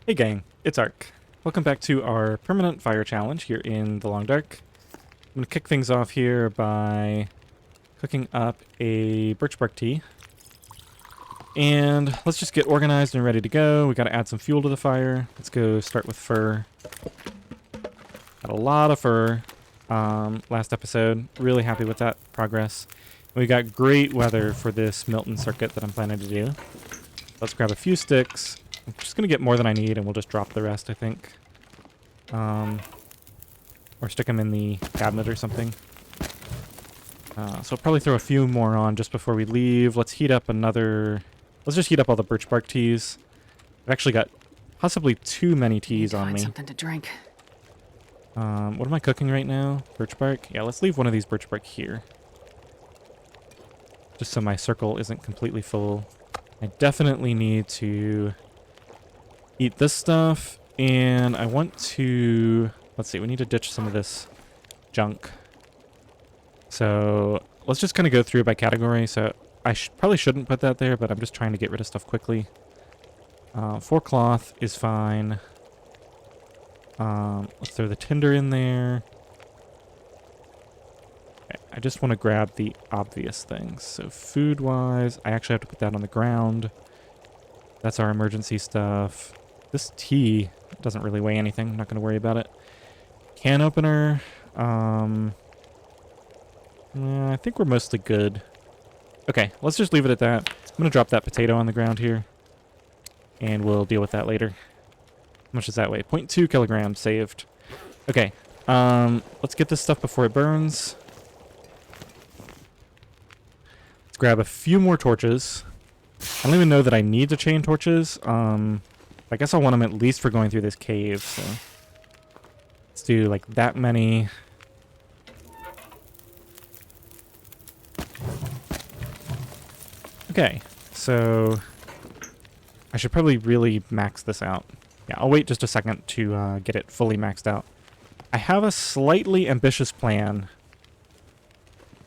Hey gang, it's Ark. Welcome back to our permanent fire challenge here in the Long Dark. I'm going to kick things off here by cooking up a birch bark tea. And let's just get organized and ready to go. We got to add some fuel to the fire. Let's go start with fur. Got a lot of fur last episode. Really happy with that progress. And we got great weather for this Milton circuit that I'm planning to do. Let's grab a few sticks. I'm just going to get more than I need, and we'll just drop the rest, I think. Or stick them in the cabinet or something. So I'll probably throw a few more on just before we leave. Let's heat up another... Let's just heat up all the birch bark teas. I've actually got possibly too many teas on me. Something to drink. What am I cooking right now? Birch bark? Yeah, let's leave one of these birch bark here. Just so my circle isn't completely full. I definitely need to eat this stuff, and I want to... Let's see, we need to ditch some of this junk. So let's just kind of go through by category. So I probably shouldn't put that there, but I'm just trying to get rid of stuff quickly. 4 cloth is fine. Let's throw the tinder in there. Okay, I just want to grab the obvious things. So food-wise, I actually have to put that on the ground. That's our emergency stuff. This tea doesn't really weigh anything. I'm not going to worry about it. Can opener. I think we're mostly good. Okay, let's just leave it at that. I'm going to drop that potato on the ground here. And we'll deal with that later. How much does that weigh? 0.2 kilograms saved. Okay, let's get this stuff before it burns. Let's grab a few more torches. I don't even know that I need to chain torches. I guess I'll want them at least for going through this cave, so... Let's do, like, that many. Okay, so... I should probably really max this out. Yeah, I'll wait just a second to get it fully maxed out. I have a slightly ambitious plan.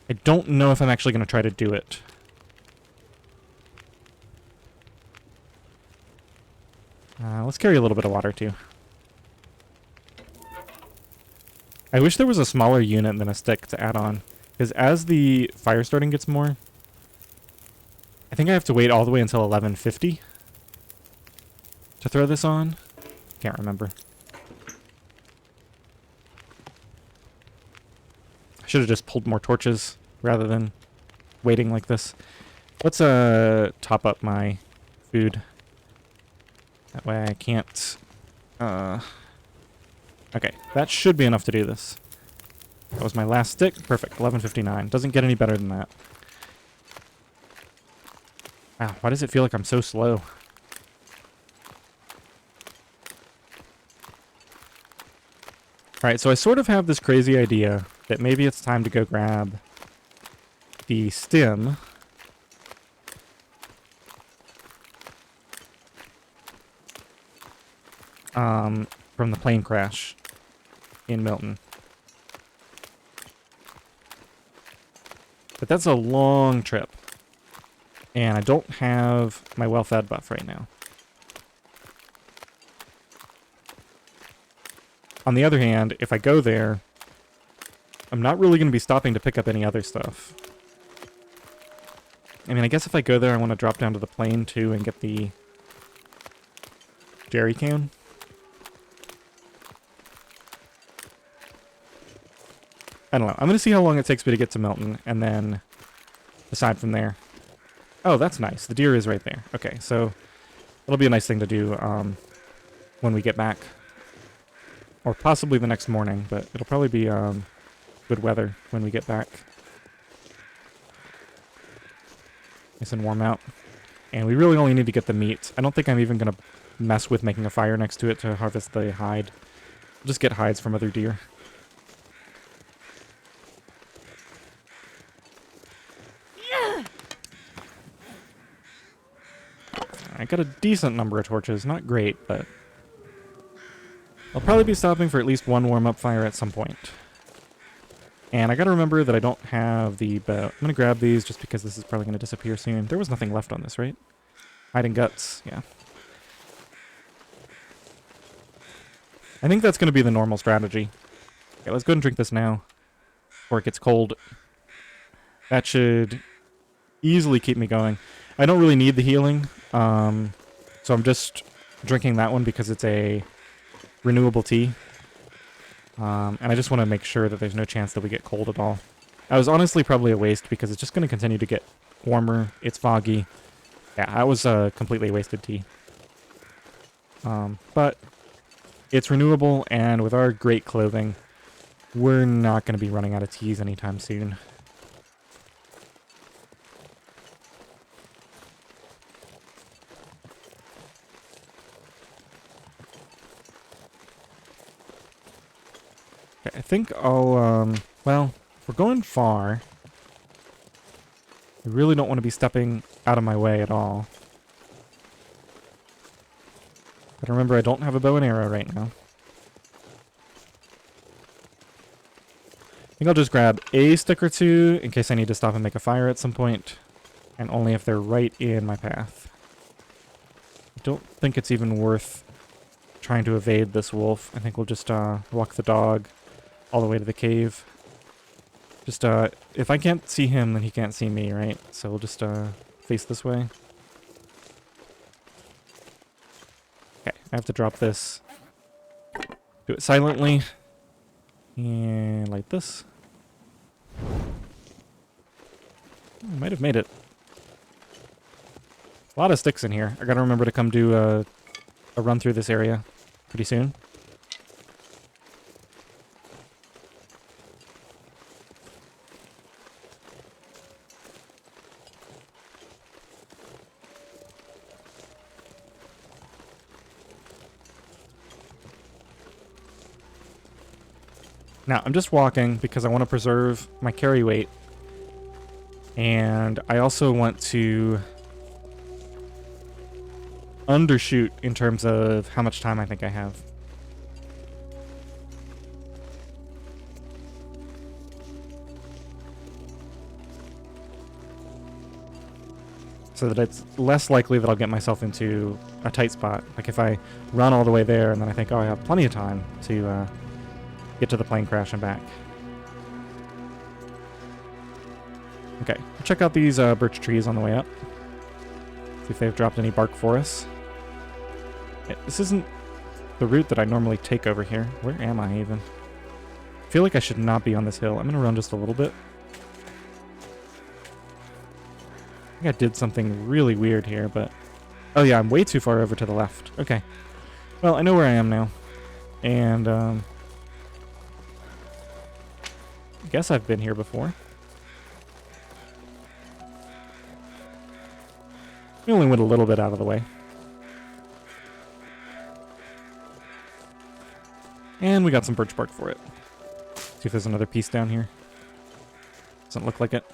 I don't know if I'm actually going to try to do it. Let's carry a little bit of water, too. I wish there was a smaller unit than a stick to add on. Because as the fire starting gets more... I think I have to wait all the way until 11:50 to throw this on. Can't remember. I should have just pulled more torches rather than waiting like this. Let's top up my food. That way I can't... Okay, that should be enough to do this. That was my last stick. Perfect, 11:59. Doesn't get any better than that. Wow, why does it feel like I'm so slow? Alright, so I sort of have this crazy idea that maybe it's time to go grab the stem. From the plane crash in Milton. But that's a long trip. And I don't have my well-fed buff right now. On the other hand, if I go there, I'm not really going to be stopping to pick up any other stuff. I mean, I guess if I go there, I want to drop down to the plane too and get the jerry can. I don't know. I'm going to see how long it takes me to get to Milton, and then decide from there. Oh, that's nice. The deer is right there. Okay, so it'll be a nice thing to do when we get back. Or possibly the next morning, but it'll probably be good weather when we get back. Nice and warm out. And we really only need to get the meat. I don't think I'm even going to mess with making a fire next to it to harvest the hide. We'll just get hides from other deer. I got a decent number of torches. Not great, but... I'll probably be stopping for at least one warm-up fire at some point. And I gotta remember that I don't have the bow. I'm gonna grab these just because this is probably gonna disappear soon. There was nothing left on this, right? Hide and guts, yeah. I think that's going to be the normal strategy. Okay, let's go ahead and drink this now, before it gets cold. That should easily keep me going. I don't really need the healing, so I'm just drinking that one because it's a renewable tea. And I just want to make sure that there's no chance that we get cold at all. That was honestly probably a waste because it's just going to continue to get warmer. It's foggy. Yeah, that was a completely wasted tea. But it's renewable, and with our great clothing, we're not going to be running out of teas anytime soon. Okay, I think I'll, well, if we're going far, I really don't want to be stepping out of my way at all. But remember, I don't have a bow and arrow right now. I think I'll just grab a stick or two in case I need to stop and make a fire at some point, and only if they're right in my path. I don't think it's even worth trying to evade this wolf. I think we'll just walk the dog all the way to the cave. Just, if I can't see him, then he can't see me, right? So we'll just face this way. Okay, I have to drop this. Do it silently. And like this. I might have made it. A lot of sticks in here. I gotta remember to come do a run through this area pretty soon. Now, I'm just walking because I want to preserve my carry weight. And I also want to undershoot in terms of how much time I think I have. So that it's less likely that I'll get myself into a tight spot. Like if I run all the way there and then I think, oh, I have plenty of time to get to the plane crash and back. Okay, check out these birch trees on the way up. See if they've dropped any bark for us. Yeah, this isn't the route that I normally take over here. Where am I even? I feel like I should not be on this hill. I'm gonna run just a little bit. I think I did something really weird here, but... Oh yeah, I'm way too far over to the left. Okay. Well, I know where I am now. And, I guess I've been here before. We only went a little bit out of the way. And we got some birch bark for it. See if there's another piece down here. Doesn't look like it.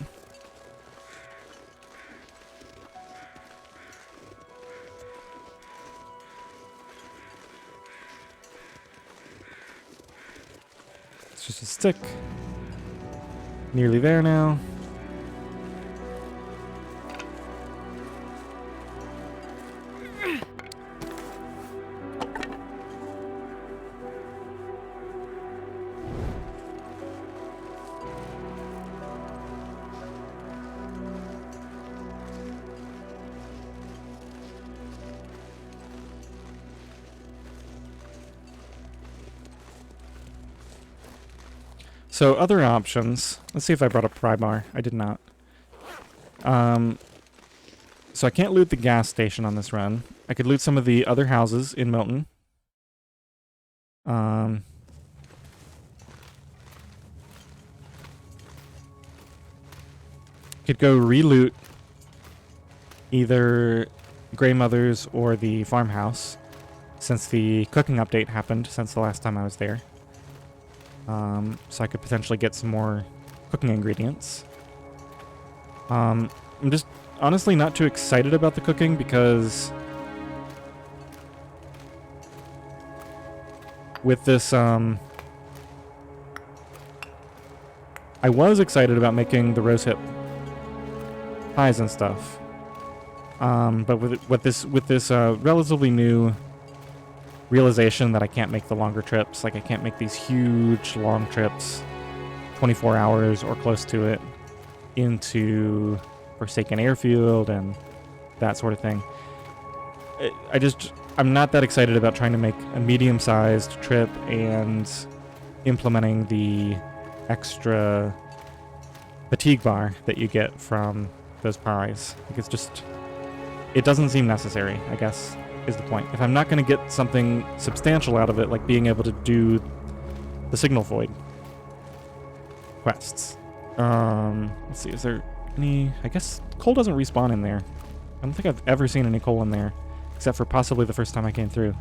It's just a stick. Nearly there now. So other options, let's see if I brought up pry bar. I did not. So I can't loot the gas station on this run. I could loot some of the other houses in Milton. Could go re-loot either Grey Mother's or the farmhouse, since the cooking update happened since the last time I was there. So I could potentially get some more cooking ingredients. I'm just honestly not too excited about the cooking because with this, I was excited about making the rose hip pies and stuff. But with this relatively new realization that I can't make the longer trips. Like, I can't make these huge, long trips, 24 hours or close to it, into Forsaken Airfield and that sort of thing. I'm not that excited about trying to make a medium-sized trip and implementing the extra fatigue bar that you get from those pies. Like, it's just, it doesn't seem necessary, I guess, is the point. If I'm not going to get something substantial out of it, like being able to do the Signal Void quests. Let's see, is there any... I guess coal doesn't respawn in there. I don't think I've ever seen any coal in there, except for possibly the first time I came through.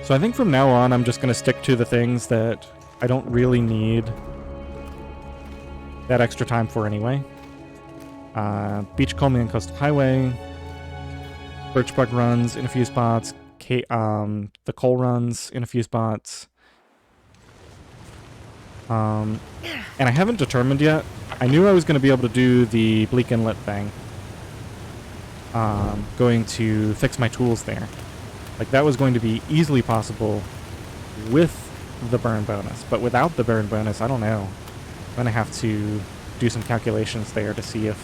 So I think from now on, I'm just going to stick to the things that I don't really need that extra time for anyway. Beachcombing and Coastal Highway, Birchbug runs in a few spots, the coal runs in a few spots. And I haven't determined yet. I knew I was going to be able to do the Bleak Inlet thing. Going to fix my tools there. Like, that was going to be easily possible with the burn bonus. But without the burn bonus, I don't know. I'm going to have to do some calculations there to see if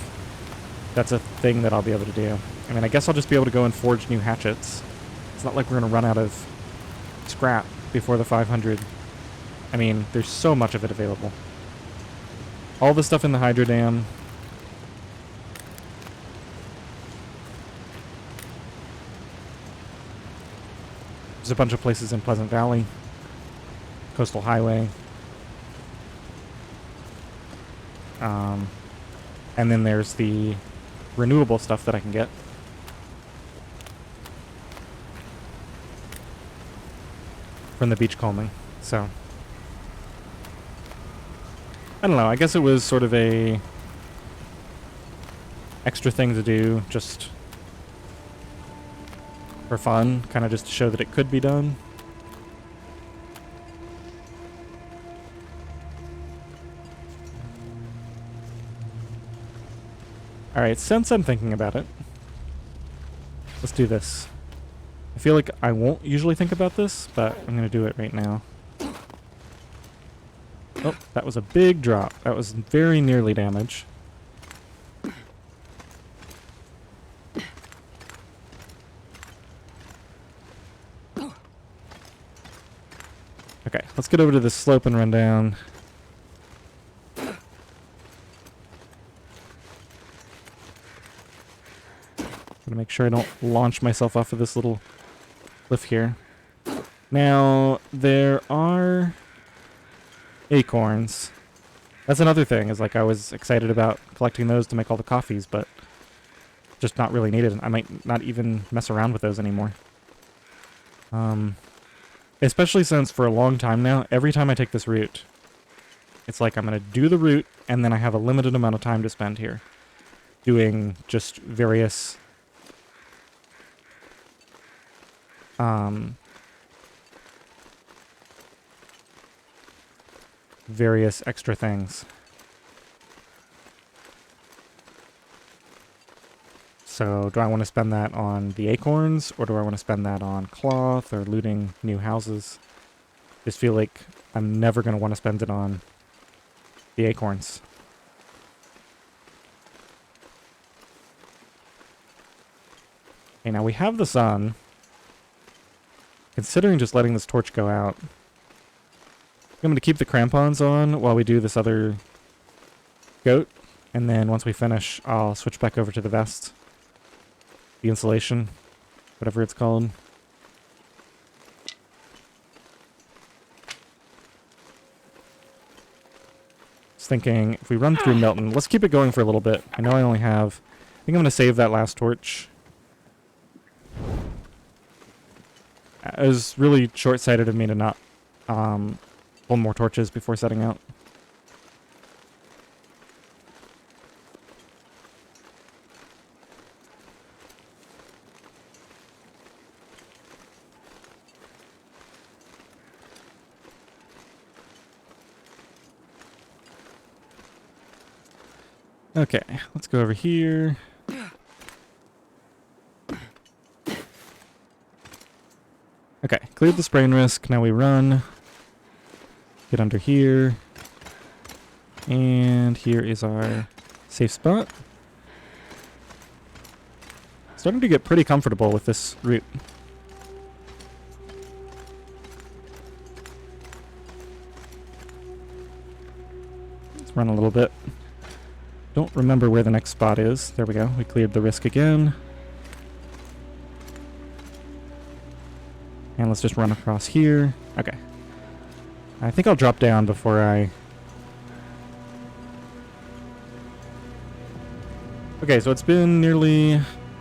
that's a thing that I'll be able to do. I mean, I guess I'll just be able to go and forge new hatchets. It's not like we're going to run out of scrap before the 500. I mean, there's so much of it available. All the stuff in the Hydro Dam. There's a bunch of places in Pleasant Valley. Coastal Highway. And then there's the renewable stuff that I can get. From the beachcombing. So, I don't know, I guess it was sort of a extra thing to do, just for fun, kind of just to show that it could be done. Alright, since I'm thinking about it, let's do this. I feel like I won't usually think about this, but I'm going to do it right now. Oh, that was a big drop. That was very nearly damage. Okay, let's get over to this slope and run down. Gonna make sure I don't launch myself off of this little cliff here. Now, there are acorns. That's another thing, is like I was excited about collecting those to make all the coffees, but just not really needed. I might not even mess around with those anymore. Especially since for a long time now, every time I take this route, it's like I'm going to do the route, and then I have a limited amount of time to spend here. Doing just various various extra things. So, do I want to spend that on the acorns, or do I want to spend that on cloth or looting new houses? Just feel like I'm never going to want to spend it on the acorns. Okay, now we have the sun. Considering just letting this torch go out, I'm going to keep the crampons on while we do this other goat, and then once we finish, I'll switch back over to the vest. The insulation, whatever it's called. Just thinking, if we run through Milton, let's keep it going for a little bit. I know I only have... I think I'm going to save that last torch. It was really short-sighted of me to not pull more torches before setting out. Okay, let's go over here. Okay, cleared the sprain risk. Now we run. Get under here. And here is our safe spot. Starting to get pretty comfortable with this route. Let's run a little bit. Don't remember where the next spot is. There we go. We cleared the risk again. And let's just run across here. Okay. I think I'll drop down before I... Okay, so it's been nearly...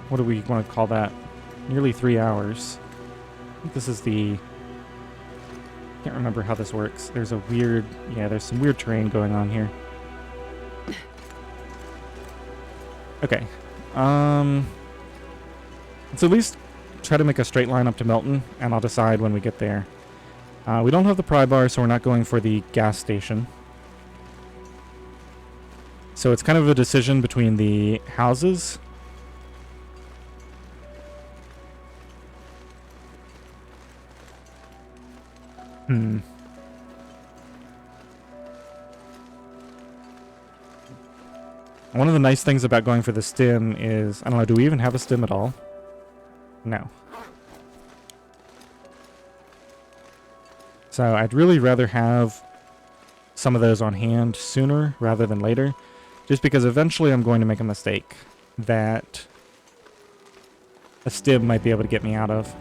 What do we want to call that? Nearly 3 hours. I think this is the... Can't remember how this works. There's a weird... Yeah, there's some weird terrain going on here. Okay. Let's at least try to make a straight line up to Melton, and I'll decide when we get there. We don't have the pry bar, so we're not going for the gas station. So it's kind of a decision between the houses. One of the nice things about going for the stim is... I don't know, do we even have a stim at all? No. So I'd really rather have some of those on hand sooner rather than later, just because eventually I'm going to make a mistake that a stim might be able to get me out of.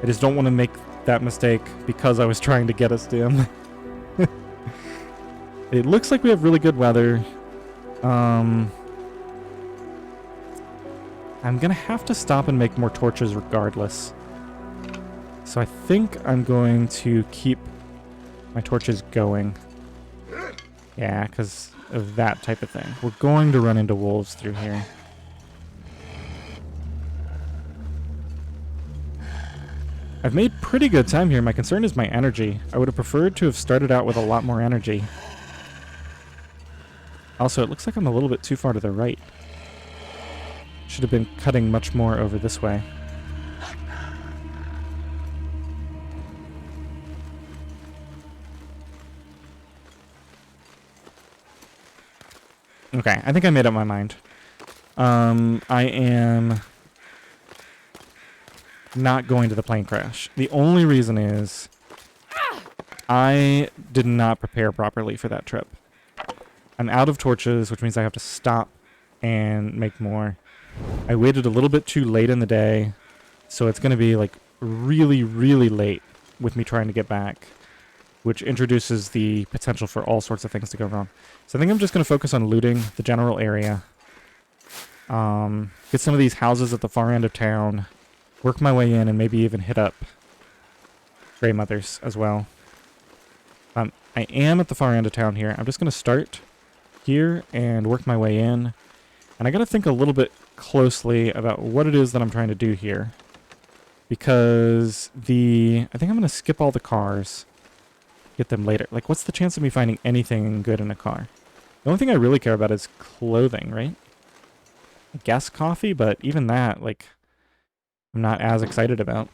I just don't want to make that mistake because I was trying to get a stim. It looks like we have really good weather. I'm gonna have to stop and make more torches regardless. So I think I'm going to keep my torches going. Yeah, because of that type of thing. We're going to run into wolves through here. I've made pretty good time here. My concern is my energy. I would have preferred to have started out with a lot more energy. Also, it looks like I'm a little bit too far to the right. Should have been cutting much more over this way. Okay, I think I made up my mind. I am not going to the plane crash. The only reason is I did not prepare properly for that trip. I'm out of torches, which means I have to stop and make more. I waited a little bit too late in the day, so it's going to be like really, really late with me trying to get back, which introduces the potential for all sorts of things to go wrong. So I think I'm just going to focus on looting the general area. Get some of these houses at the far end of town, work my way in, and maybe even hit up Grey Mothers as well. I am at the far end of town here. I'm just going to start here and work my way in. And I got to think a little bit closely about what it is that I'm trying to do here. Because I think I'm going to skip all the cars. Get them later. Like, what's the chance of me finding anything good in a car? The only thing I really care about is clothing, right? I guess coffee, but even that, like, I'm not as excited about.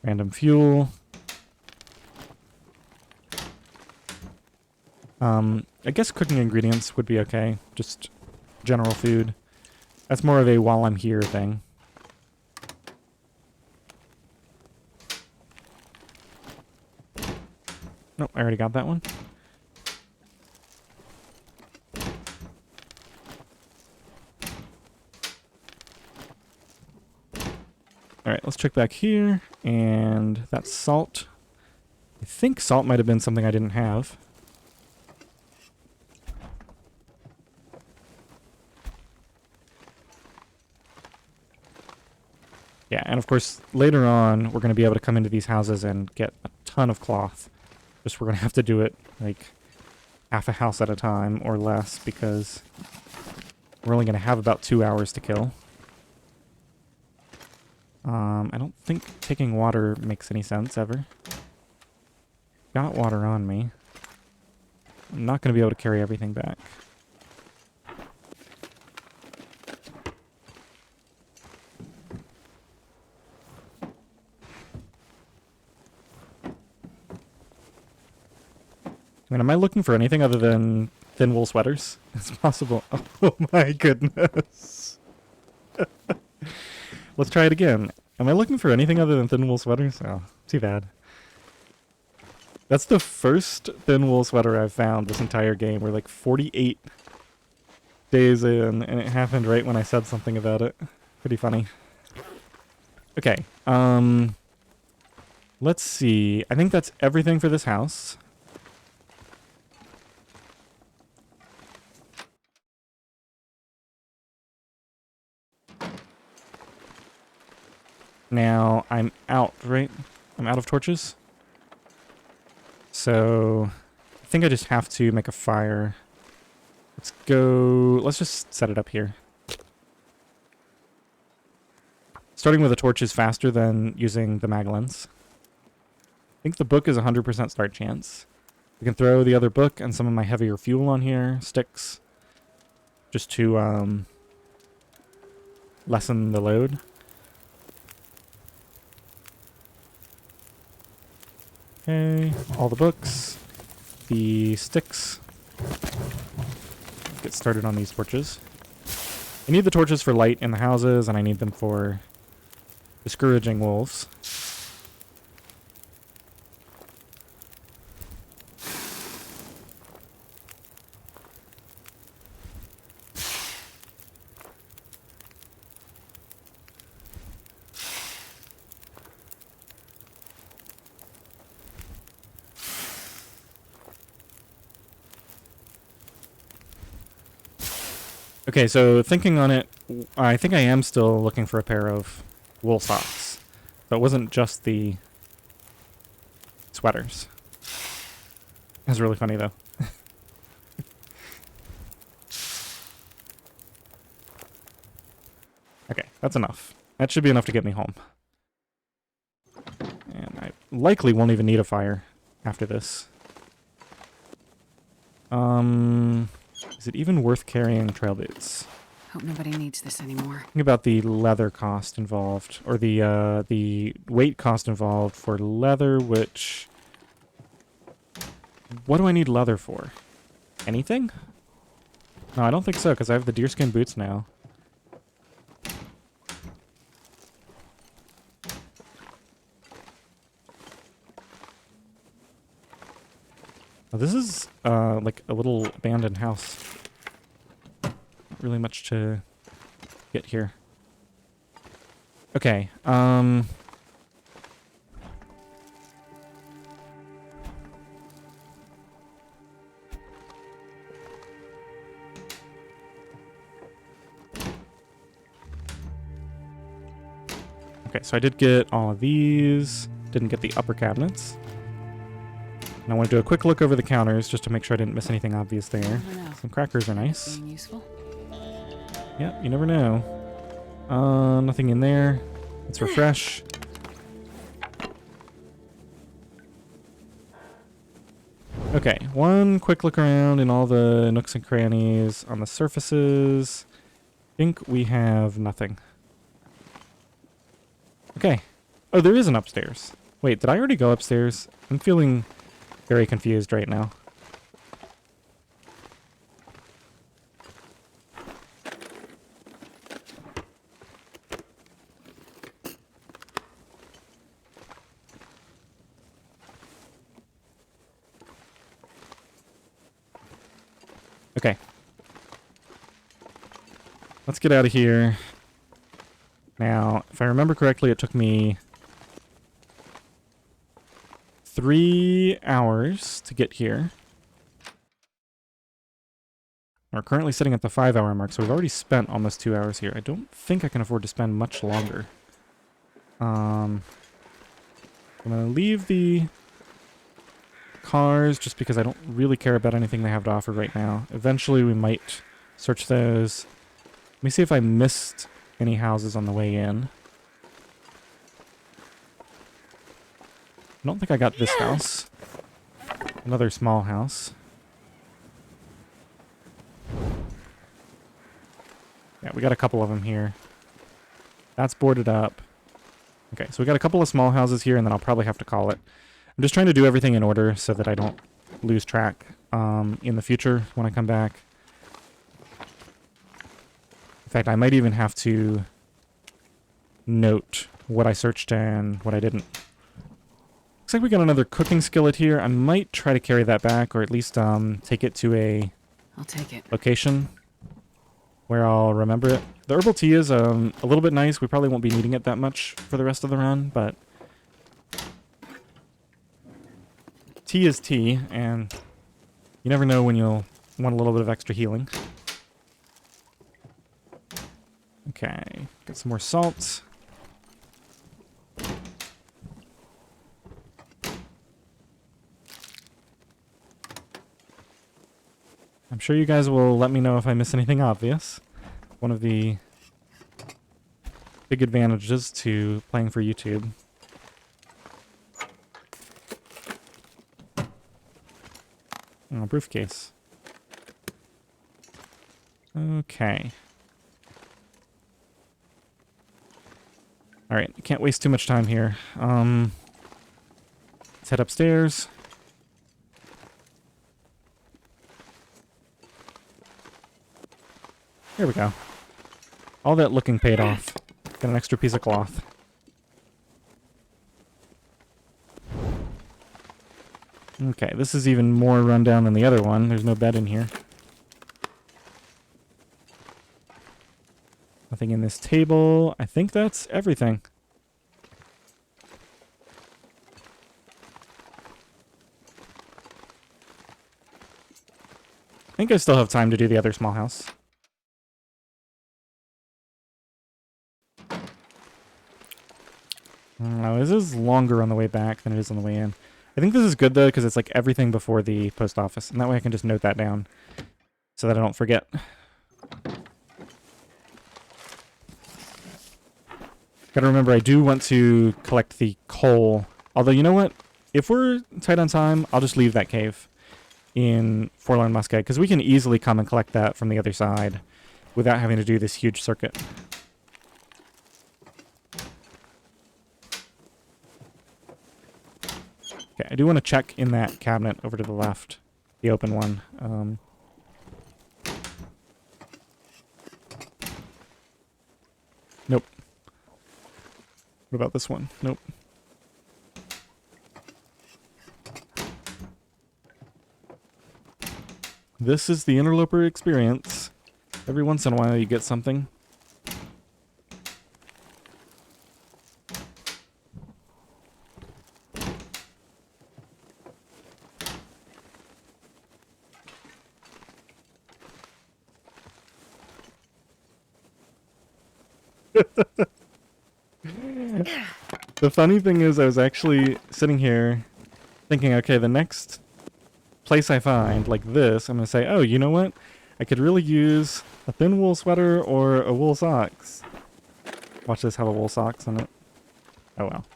Random fuel. I guess cooking ingredients would be okay. Just general food. That's more of a while I'm here thing. Nope, I already got that one. Alright, let's check back here. And that's salt. I think salt might have been something I didn't have. Yeah, and of course, later on, we're going to be able to come into these houses and get a ton of cloth. Just we're going to have to do it, like, half a house at a time or less, because we're only going to have about 2 hours to kill. I don't think taking water makes any sense, ever. got water on me. I'm not going to be able to carry everything back. I mean, am I looking for anything other than thin wool sweaters? It's possible. Oh my goodness. Let's try it again. Am I looking for anything other than thin wool sweaters? Oh, too bad. That's the first thin wool sweater I've found this entire game. We're like 48 days in, and it happened right when I said something about it. Pretty funny. Okay, let's see. I think that's everything for this house. Now, I'm out, right? I'm out of torches. So, I think I just have to make a fire. Let's just set it up here. Starting with a torch is faster than using the maglens. I think the book is 100% start chance. We can throw the other book and some of my heavier fuel on here, sticks, just to lessen the load. Okay, all the books, the sticks. Let's get started on these torches. I need the torches for light in the houses, and I need them for discouraging wolves. Okay, so thinking on it, I think I am still looking for a pair of wool socks. So it wasn't just the sweaters. That's really funny, though. Okay, that's enough. That should be enough to get me home. And I likely won't even need a fire after this. Is it even worth carrying trail boots? Hope nobody needs this anymore. Think about the leather cost involved, or the weight cost involved for leather, which... What do I need leather for? Anything? No, I don't think so, because I have the deerskin boots now. Oh, this is, like a little abandoned house. Not really much to get here. Okay, okay, so I did get all of these. Didn't get the upper cabinets. And I want to do a quick look over the counters just to make sure I didn't miss anything obvious there. Some crackers are nice. Yep, you never know. Nothing in there. Let's refresh. Okay, one quick look around in all the nooks and crannies on the surfaces. I think we have nothing. Okay. Oh, there is an upstairs. Wait, did I already go upstairs? I'm feeling very confused right now. Okay. Let's get out of here. Now, if I remember correctly, it took me 3 hours to get here. We're currently sitting at the 5-hour mark, so we've already spent almost 2 hours here. I don't think I can afford to spend much longer. I'm going to leave the cars just because I don't really care about anything they have to offer right now. Eventually we might search those. Let me see if I missed any houses on the way in. I don't think I got this house. Another small house. Yeah, we got a couple of them here. That's boarded up. Okay, so we got a couple of small houses here, and then I'll probably have to call it. I'm just trying to do everything in order so that I don't lose track in the future when I come back. In fact, I might even have to note what I searched and what I didn't. Looks like we got another cooking skillet here. I might try to carry that back, or at least take it to a I'll take it. location where I'll remember it. The herbal tea is a little bit nice. We probably won't be needing it that much for the rest of the run, but tea is tea, and you never know when you'll want a little bit of extra healing. Okay, get some more salt. I'm sure you guys will let me know if I miss anything obvious. One of the big advantages to playing for YouTube. Oh, briefcase. Okay. Alright, can't waste too much time here. Let's head upstairs. Here we go. All that looking paid off. Got an extra piece of cloth. Okay, this is even more rundown than the other one. There's no bed in here. Nothing in this table. I think that's everything. I think I still have time to do the other small house. No, this is longer on the way back than it is on the way in. I think this is good, though, because it's like everything before the post office. And that way I can just note that down so that I don't forget. Gotta remember, I do want to collect the coal. Although, you know what? If we're tight on time, I'll just leave that cave in Forlorn Musket, because we can easily come and collect that from the other side without having to do this huge circuit. Okay, I do want to check in that cabinet over to the left, the open one. Nope. What about this one? Nope. This is the Interloper experience. Every once in a while you get something. The funny thing is, I was actually sitting here thinking, okay, the next place I find, like this, I'm going to say, oh, you know what? I could really use a thin wool sweater or a wool socks. Watch this have a wool socks on it. Oh, well.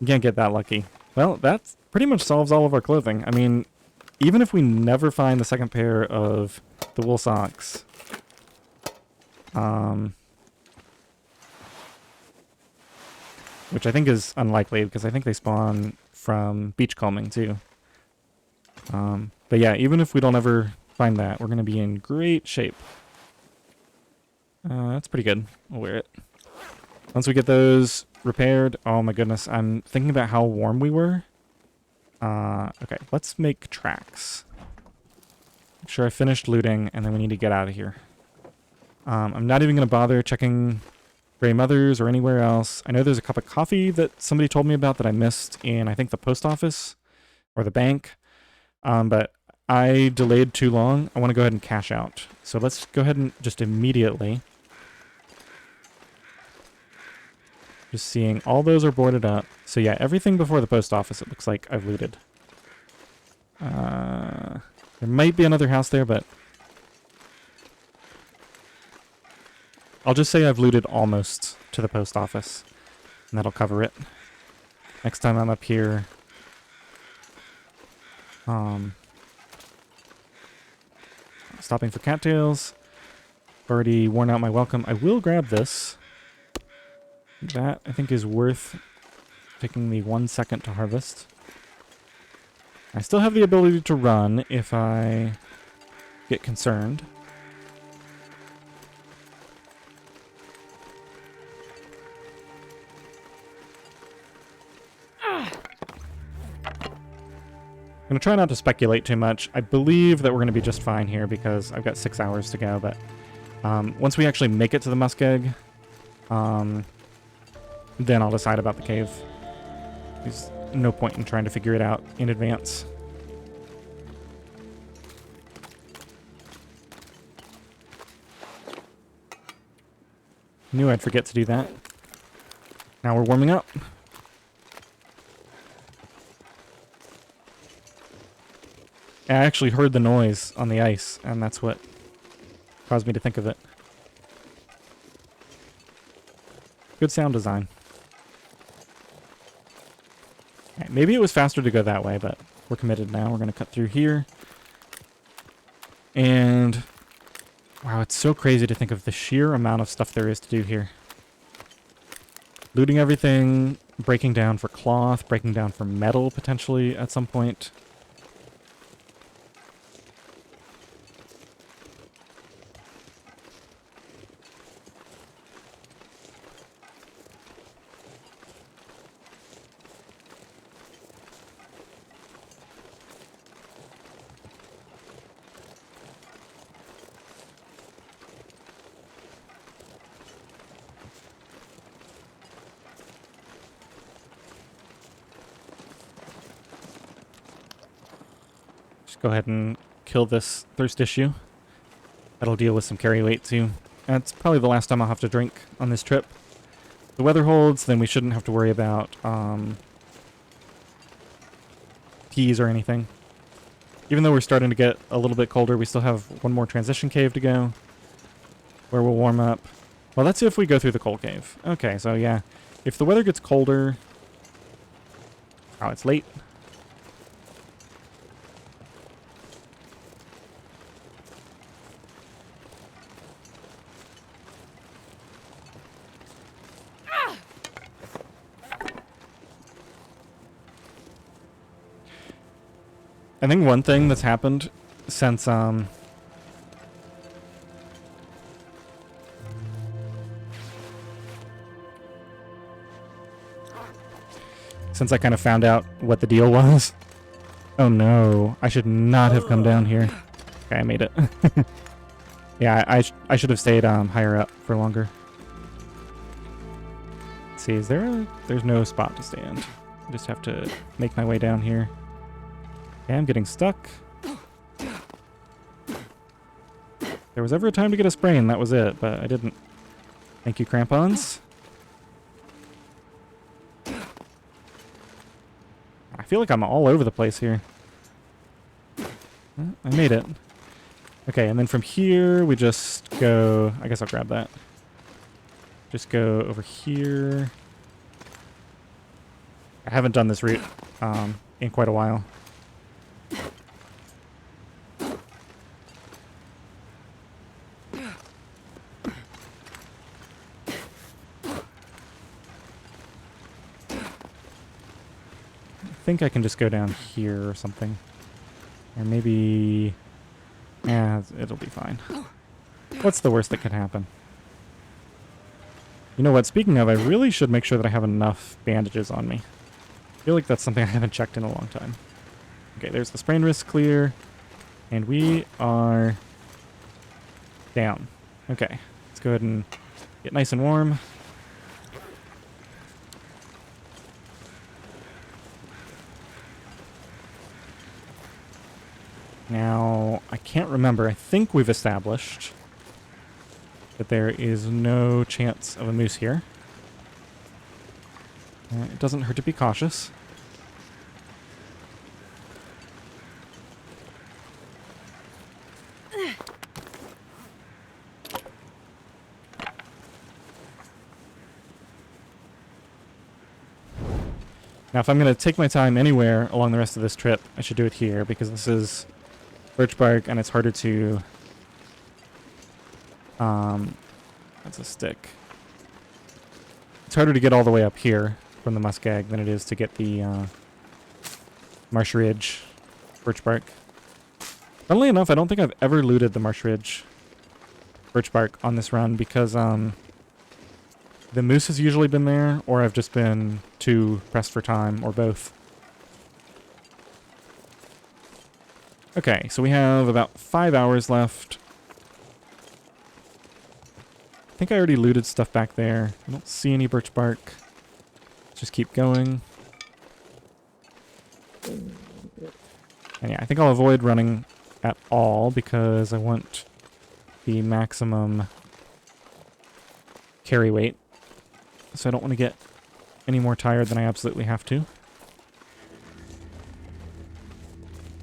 You can't get that lucky. Well, that pretty much solves all of our clothing. I mean, even if we never find the second pair of the wool socks, which I think is unlikely, because I think they spawn from beachcombing, too. But yeah, even if we don't ever find that, we're going to be in great shape. That's pretty good. We'll wear it. Once we get those repaired, oh my goodness, I'm thinking about how warm we were. Okay, let's make tracks. Make sure I finished looting, and then we need to get out of here. I'm not even going to bother checking Grey Mothers or anywhere else. I know there's a cup of coffee that somebody told me about that I missed in, I think, the post office or the bank. But I delayed too long. I want to go ahead and cash out. So let's go ahead and just immediately. Just seeing all those are boarded up. So yeah, everything before the post office, it looks like I've looted. There might be another house there, but I'll just say I've looted almost to the post office, and that'll cover it. Next time I'm up here, Um, stopping for cattails. Already worn out my welcome. I will grab this. That, I think, is worth taking me 1 second to harvest. I still have the ability to run if I get concerned. I'm going to try not to speculate too much. I believe that we're going to be just fine here because I've got 6 hours to go, but once we actually make it to the muskeg, then I'll decide about the cave. There's no point in trying to figure it out in advance. Knew I'd forget to do that. Now we're warming up. I actually heard the noise on the ice, and that's what caused me to think of it. Good sound design. Okay, maybe it was faster to go that way, but we're committed now. We're going to cut through here. And wow, it's so crazy to think of the sheer amount of stuff there is to do here. Looting everything, breaking down for cloth, breaking down for metal potentially at some point. Go ahead and kill this thirst issue. That'll deal with some carry weight too. That's probably the last time I'll have to drink on this trip. If the weather holds, then we shouldn't have to worry about teas or anything. Even though we're starting to get a little bit colder, we still have one more transition cave to go where we'll warm up. Well, that's if we go through the cold cave. Okay, so yeah. If the weather gets colder... Oh, it's late. I think one thing that's happened since I kind of found out what the deal was. Oh no, I should not have come down here. Okay, I made it. Yeah, I should have stayed higher up for longer. Let's see, there's no spot to stand. I just have to make my way down here. Okay, I'm getting stuck. There was ever a time to get a sprain, that was it, but I didn't. Thank you, crampons. I feel like I'm all over the place here. I made it. Okay, and then from here, we just go... I guess I'll grab that. Just go over here. I haven't done this route in quite a while. I think I can just go down here or something. Or maybe... Yeah, it'll be fine. What's the worst that could happen? You know what, speaking of, I really should make sure that I have enough bandages on me. I feel like that's something I haven't checked in a long time. Okay, there's the sprain risk clear. And we are... down. Okay, let's go ahead and get nice and warm. Now, I can't remember. I think we've established that there is no chance of a moose here. It doesn't hurt to be cautious. Now, if I'm going to take my time anywhere along the rest of this trip, I should do it here, because this is birch bark, and it's harder to... That's a stick. It's harder to get all the way up here from the muskeg than it is to get the Marsh Ridge birch bark. Funnily enough, I don't think I've ever looted the Marsh Ridge birch bark on this run, because the moose has usually been there, or I've just been too pressed for time, or both. Okay, so we have about 5 hours left. I think I already looted stuff back there. I don't see any birch bark. Let's just keep going. And yeah, I think I'll avoid running at all, because I want the maximum carry weight. So I don't want to get any more tired than I absolutely have to.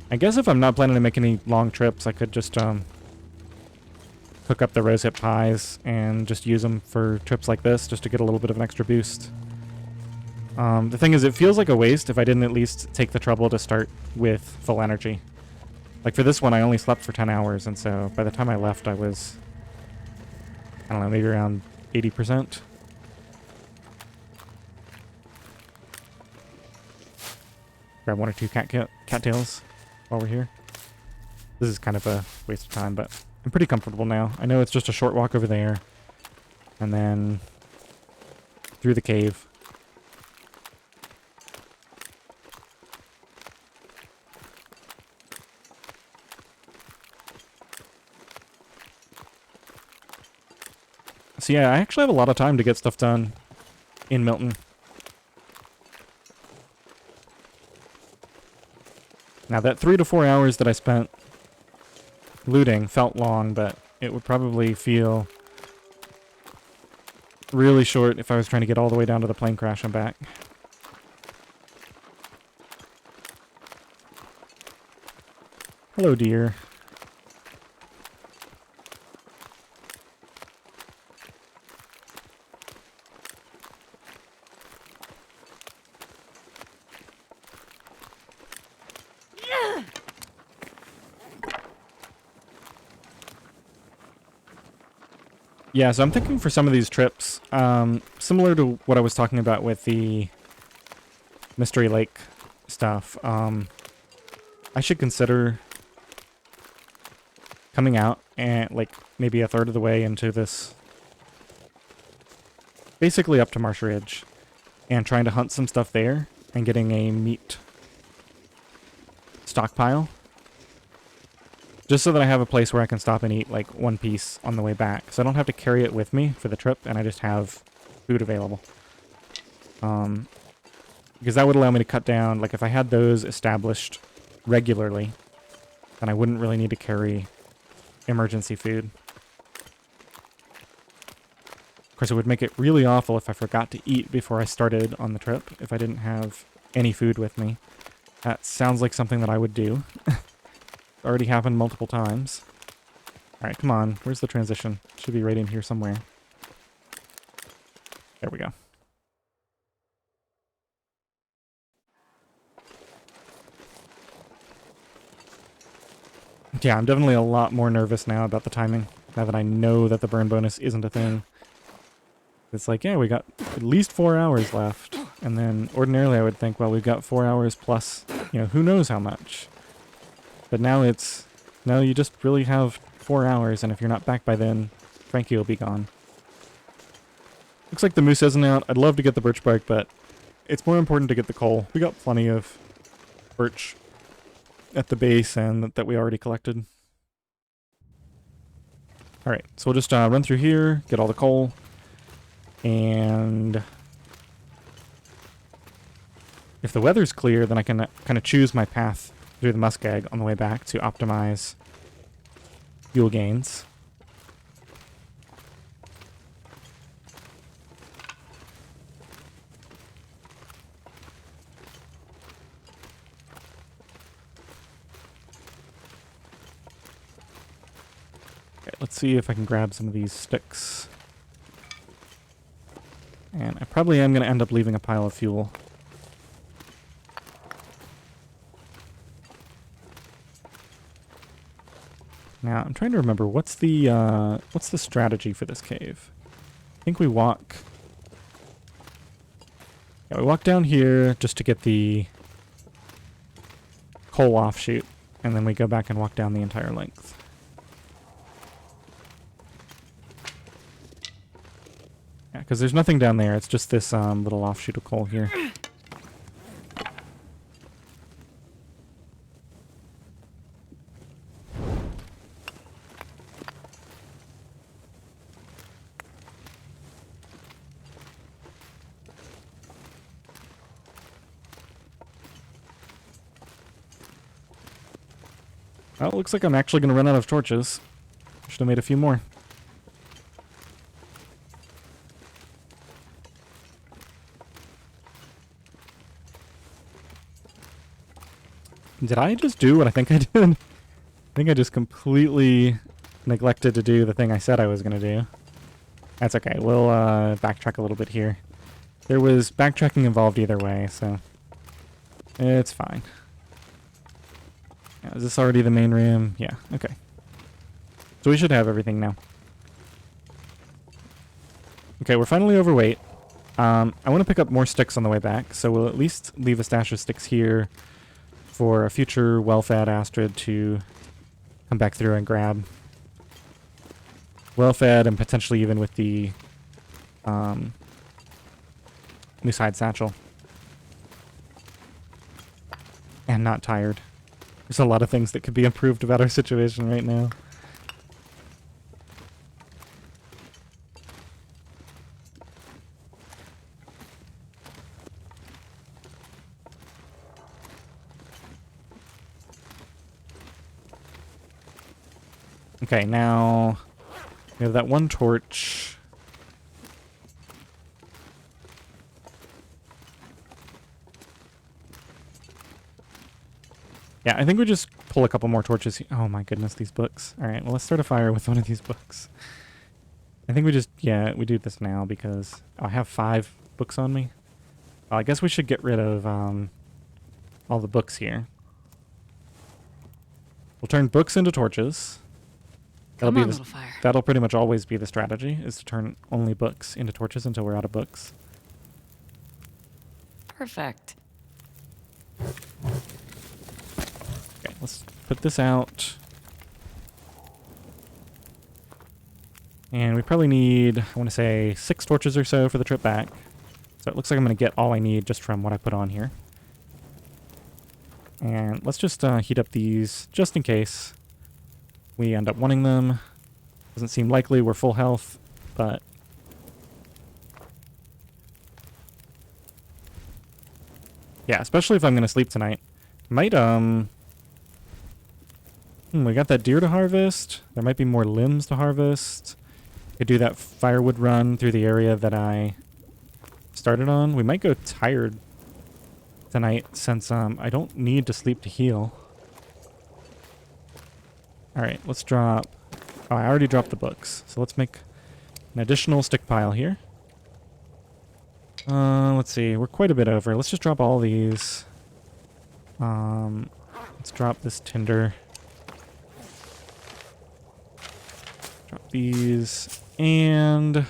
I guess if I'm not planning to make any long trips, I could just cook up the rosehip pies and just use them for trips like this, just to get a little bit of an extra boost. The thing is, it feels like a waste if I didn't at least take the trouble to start with full energy. Like for this one, I only slept for 10 hours, and so by the time I left, I was, I don't know, maybe around 80%. Grab 1 or 2 cattails while we're here. This is kind of a waste of time, but I'm pretty comfortable now. I know it's just a short walk over there, and then through the cave. So yeah, I actually have a lot of time to get stuff done in Milton. Now that 3 to 4 hours that I spent looting felt long, but it would probably feel really short if I was trying to get all the way down to the plane crash and back. Hello, dear. Yeah, so I'm thinking for some of these trips, similar to what I was talking about with the Mystery Lake stuff, I should consider coming out and like maybe a third of the way into this, basically up to Marsh Ridge, and trying to hunt some stuff there and getting a meat stockpile. Just so that I have a place where I can stop and eat like one piece on the way back. So I don't have to carry it with me for the trip, and I just have food available. Because that would allow me to cut down, like if I had those established regularly, then I wouldn't really need to carry emergency food. Of course, it would make it really awful if I forgot to eat before I started on the trip, if I didn't have any food with me. That sounds like something that I would do. Already happened multiple times. Alright, come on. Where's the transition? Should be right in here somewhere. There we go. Yeah, I'm definitely a lot more nervous now about the timing, now that I know that the burn bonus isn't a thing. It's like, yeah, we got at least 4 hours left. And then ordinarily I would think, well, we've got 4 hours plus, you know, who knows how much. But now it's, no, you just really have 4 hours, and if you're not back by then, Frankie will be gone. Looks like the moose isn't out. I'd love to get the birch bark, but it's more important to get the coal. We got plenty of birch at the base and that we already collected. Alright, so we'll just run through here, get all the coal, and if the weather's clear, then I can kind of choose my path through the muskeg on the way back to optimize fuel gains. Okay, let's see if I can grab some of these sticks. And I probably am going to end up leaving a pile of fuel Now, I'm trying to remember, what's the strategy for this cave? I think we walk... Yeah, we walk down here just to get the coal offshoot, and then we go back and walk down the entire length. Yeah, because there's nothing down there. It's just this little offshoot of coal here. Well, it looks like I'm actually going to run out of torches. Should have made a few more. Did I just do what I think I did? I think I just completely neglected to do the thing I said I was going to do. That's okay. We'll backtrack a little bit here. There was backtracking involved either way, so it's fine. Yeah, is this already the main room? Yeah, okay. So we should have everything now. Okay, we're finally overweight. I want to pick up more sticks on the way back, so we'll at least leave a stash of sticks here for a future well-fed Astrid to come back through and grab. Well-fed and potentially even with the new side satchel. And not tired. There's a lot of things that could be improved about our situation right now. Okay, now we have that one torch. Yeah, I think we just pull a couple more torches here. Oh my goodness, these books. Alright, well let's start a fire with one of these books. I think we just, yeah, we do this now because I have 5 books on me. Well, I guess we should get rid of all the books here. We'll turn books into torches. That'll pretty much always be the strategy, is to turn only books into torches until we're out of books. Perfect. Okay, let's put this out. And we probably need, I want to say, 6 torches or so for the trip back. So it looks like I'm going to get all I need just from what I put on here. And let's just heat up these just in case we end up wanting them. Doesn't seem likely, we're full health, but... yeah, especially if I'm going to sleep tonight. Might, we got that deer to harvest. There might be more limbs to harvest. Could do that firewood run through the area that I started on. We might go tired tonight since I don't need to sleep to heal. Alright, let's drop... oh, I already dropped the books. So let's make an additional stick pile here. Let's see. We're quite a bit over. Let's just drop all these. Let's drop this tinder. Drop these. And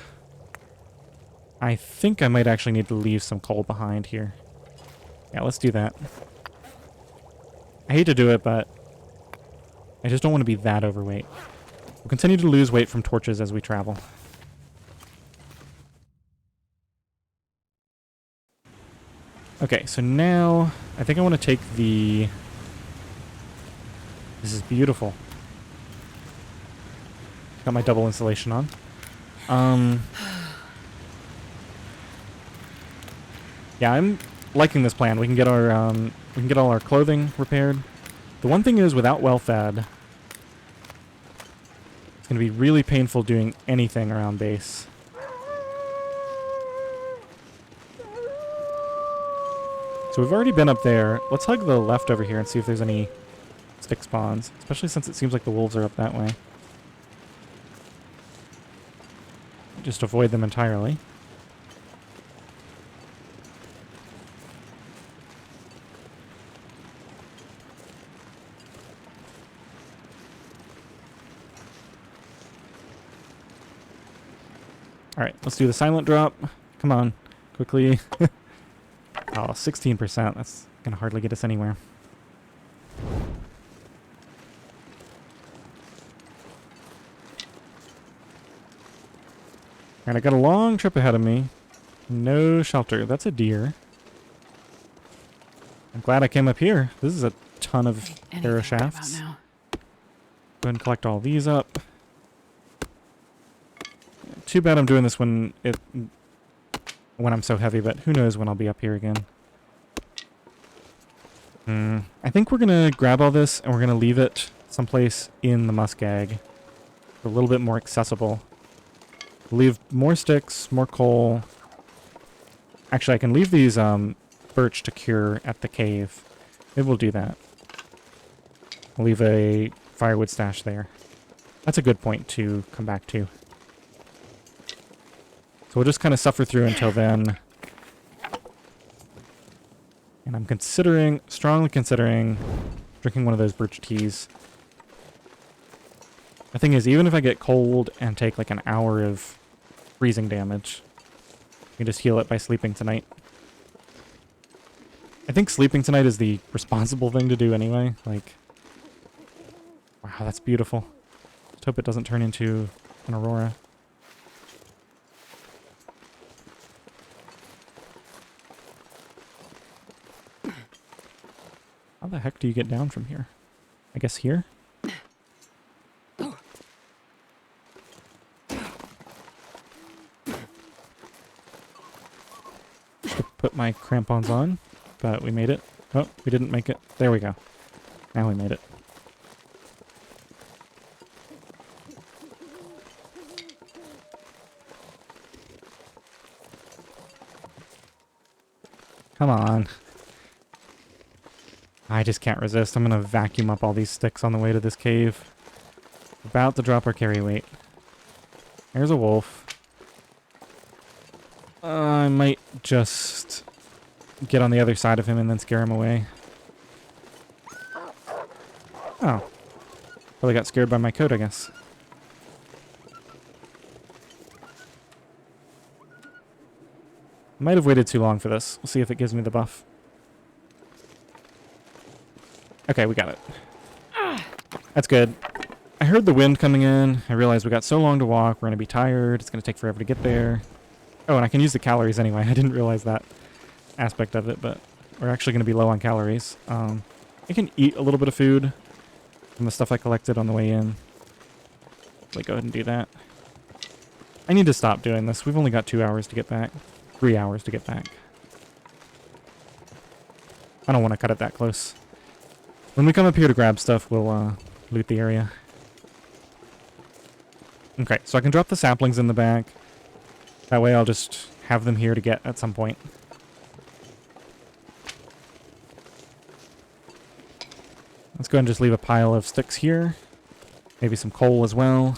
I think I might actually need to leave some coal behind here. Yeah, let's do that. I hate to do it, but I just don't want to be that overweight. We'll continue to lose weight from torches as we travel. Okay, so now I think I want to take the... this is beautiful. Got my double insulation on. Yeah, I'm liking this plan. We can get our we can get all our clothing repaired. The one thing is, without well-fed, it's going to be really painful doing anything around base. So we've already been up there. Let's hug the left over here and see if there's any stick spawns, especially since it seems like the wolves are up that way. Just avoid them entirely. Alright, let's do the silent drop. Come on, quickly. Oh, 16%. That's gonna hardly get us anywhere. And I got a long trip ahead of me. No shelter. That's a deer. I'm glad I came up here. This is a ton of arrow shafts. Go ahead and collect all these up. Too bad I'm doing this when I'm so heavy, but who knows when I'll be up here again. I think we're gonna grab all this and we're gonna leave it someplace in the muskeg. A little bit more accessible. Leave more sticks, more coal. Actually, I can leave these birch to cure at the cave. Maybe we'll do that. We'll leave a firewood stash there. That's a good point to come back to. So we'll just kind of suffer through until then. And I'm strongly considering drinking one of those birch teas. The thing is, even if I get cold and take like an hour of freezing damage, you can just heal it by sleeping tonight. I think sleeping tonight is the responsible thing to do anyway. Like, wow, that's beautiful. Let's hope it doesn't turn into an aurora. How the heck do you get down from here? I guess here? Put my crampons on, but we made it. Oh, we didn't make it. There we go. Now we made it. Come on. I just can't resist. I'm going to vacuum up all these sticks on the way to this cave. About to drop our carry weight. There's a wolf. I might just get on the other side of him and then scare him away. Oh. Probably got scared by my coat, I guess. Might have waited too long for this. We'll see if it gives me the buff. Okay, we got it. That's good. I heard the wind coming in. I realized we got so long to walk. We're going to be tired. It's going to take forever to get there. Oh, and I can use the calories anyway. I didn't realize that aspect of it, but we're actually going to be low on calories. I can eat a little bit of food from the stuff I collected on the way in. Like, go ahead and do that. I need to stop doing this. We've only got 2 hours to get back. 3 hours to get back. I don't want to cut it that close. When we come up here to grab stuff, we'll loot the area. Okay, so I can drop the saplings in the back. That way I'll just have them here to get at some point. Let's go ahead and just leave a pile of sticks here. Maybe some coal as well.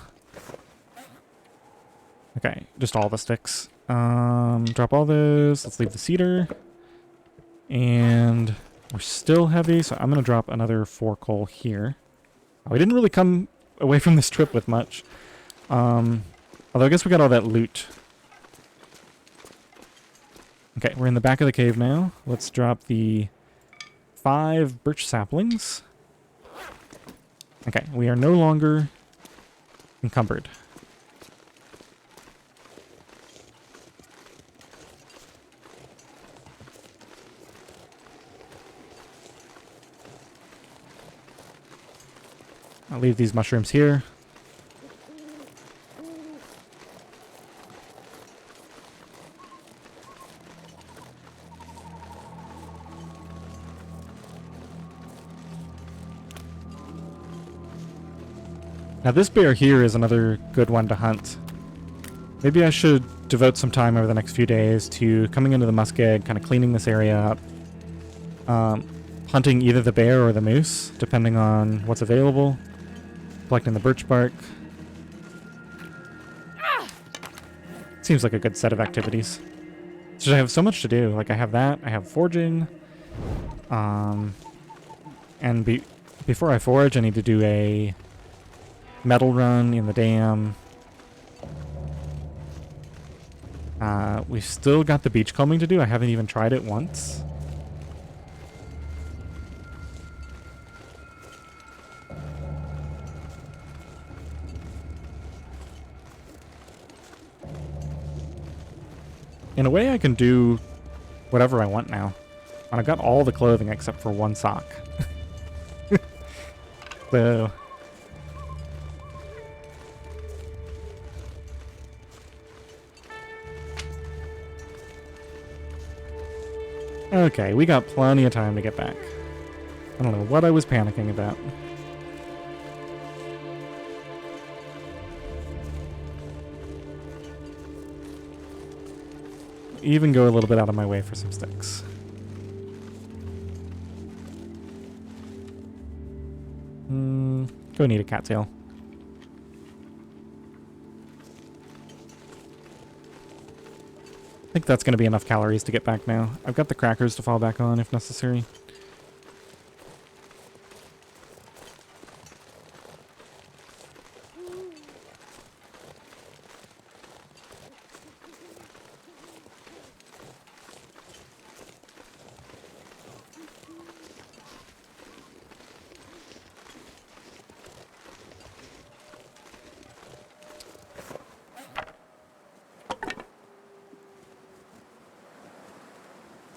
Okay, just all the sticks. Drop all those. Let's leave the cedar. And we're still heavy, so I'm going to drop another 4 coal here. We didn't really come away from this trip with much. Although I guess we got all that loot. Okay, we're in the back of the cave now. Let's drop the 5 birch saplings. Okay, we are no longer encumbered. I'll leave these mushrooms here. Now this bear here is another good one to hunt. Maybe I should devote some time over the next few days to coming into the muskeg, kind of cleaning this area up. Hunting either the bear or the moose, depending on what's available. Collecting the birch bark. Seems like a good set of activities. So I have so much to do. Like I have that, I have forging. And before I forge, I need to do a metal run in the dam. We've still got the beachcombing to do. I haven't even tried it once. In a way, I can do whatever I want now. And I've got all the clothing except for one sock. So... Okay, we got plenty of time to get back. I don't know what I was panicking about. Even go a little bit out of my way for some sticks. Go need a cattail. I think that's going to be enough calories to get back now. I've got the crackers to fall back on if necessary.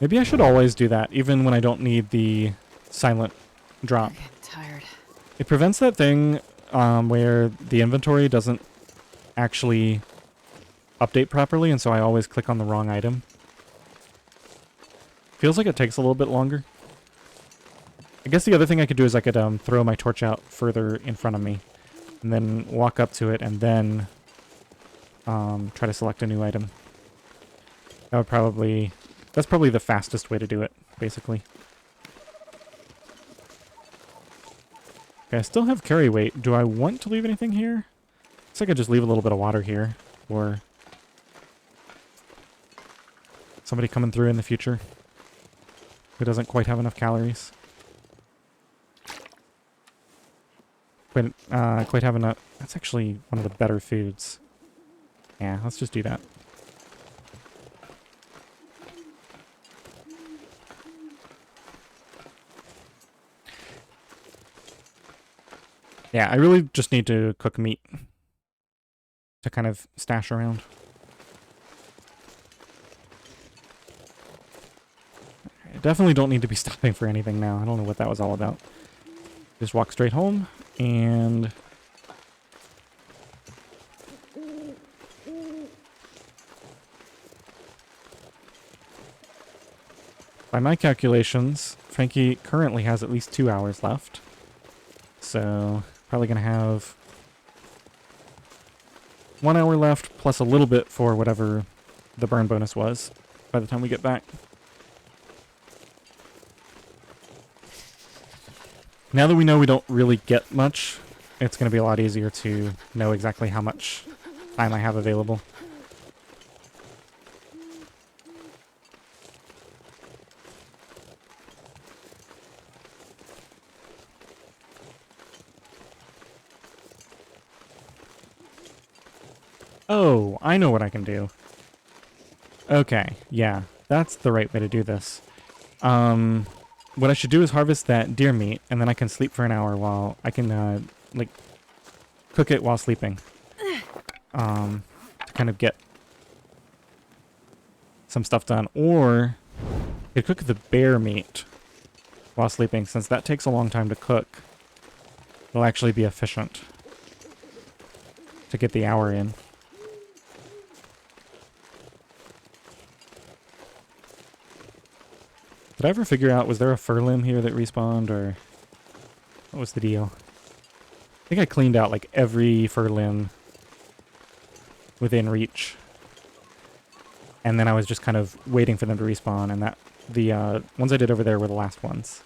Maybe I should always do that, even when I don't need the silent drop. I'm getting tired. It prevents that thing where the inventory doesn't actually update properly, and so I always click on the wrong item. Feels like it takes a little bit longer. I guess the other thing I could do is I could throw my torch out further in front of me, and then walk up to it, and then try to select a new item. That would probably... That's probably the fastest way to do it, basically. Okay, I still have carry weight. Do I want to leave anything here? Looks like I just leave a little bit of water here, or somebody coming through in the future who doesn't quite have enough calories. Quite have enough. That's actually one of the better foods. Yeah, let's just do that. Yeah, I really just need to cook meat to kind of stash around. I definitely don't need to be stopping for anything now. I don't know what that was all about. Just walk straight home, and... by my calculations, Frankie currently has at least 2 hours left. So... probably going to have 1 hour left, plus a little bit for whatever the burn bonus was by the time we get back. Now that we know we don't really get much, it's going to be a lot easier to know exactly how much time I have available. Oh, I know what I can do. Okay, yeah, that's the right way to do this. What I should do is harvest that deer meat, and then I can sleep for an hour while I can, like, cook it while sleeping. To kind of get some stuff done. Or, I could cook the bear meat while sleeping, since that takes a long time to cook. It'll actually be efficient to get the hour in. Did I ever figure out, was there a fur limb here that respawned, or what was the deal? I think I cleaned out like every fur limb within reach. And then I was just kind of waiting for them to respawn, and that the ones I did over there were the last ones.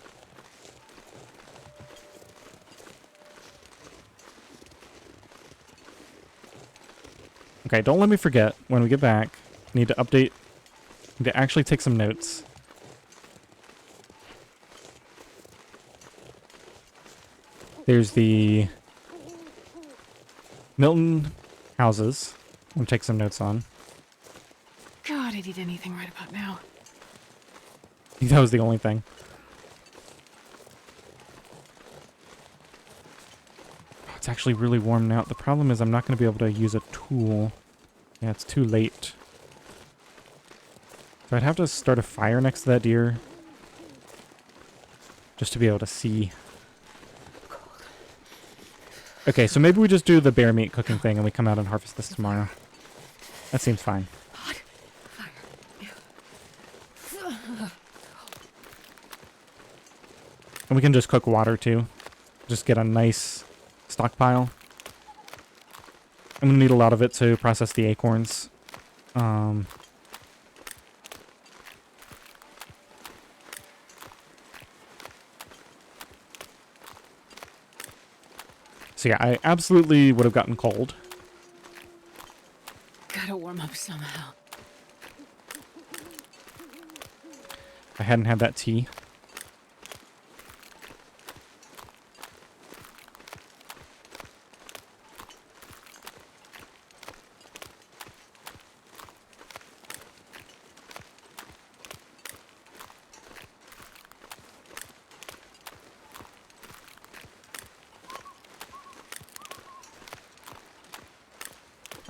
Okay, don't let me forget, when we get back, I need to update, need to actually take some notes. There's the Milton houses. I'm going to take some notes on. I'd eat anything right about now. I think that was the only thing. Oh, it's actually really warm now. The problem is I'm not going to be able to use a tool. Yeah, it's too late. So I'd have to start a fire next to that deer. Just to be able to see. Okay, so maybe we just do the bear meat cooking thing and we come out and harvest this tomorrow. That seems fine. Hot fire. And we can just cook water too. Just get a nice stockpile. I'm gonna need a lot of it to process the acorns. So yeah, I absolutely would have gotten cold. Gotta warm up somehow. If I hadn't had that tea.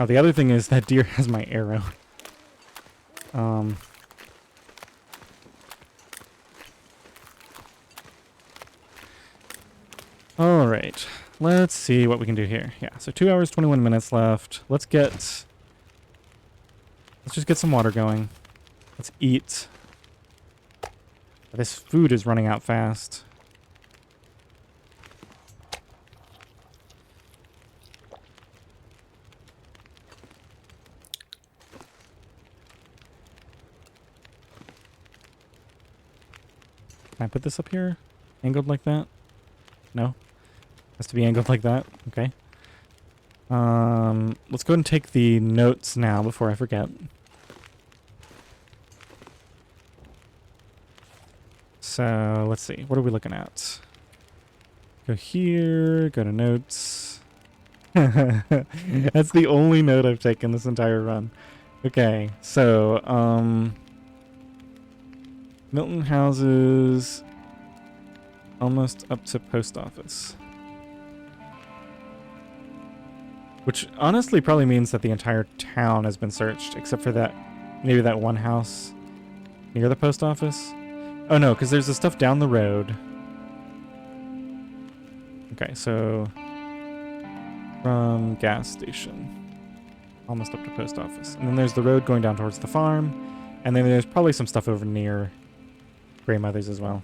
Oh, the other thing is that deer has my arrow. Alright. Let's see what we can do here. Yeah, so 2 hours, 21 minutes left. Let's just get some water going. Let's eat. This food is running out fast. Can I put this up here? Angled like that? No? Has to be angled like that? Okay. Let's go ahead and take the notes now before I forget. So, let's see. What are we looking at? Go here, go to notes. That's the only note I've taken this entire run. Okay, so, Milton houses almost up to post office. Which honestly probably means that the entire town has been searched, except for that, maybe that one house near the post office. Oh no, because there's the stuff down the road. Okay, so from gas station, almost up to post office. And then there's the road going down towards the farm. And then there's probably some stuff over near Grey Mother's as well.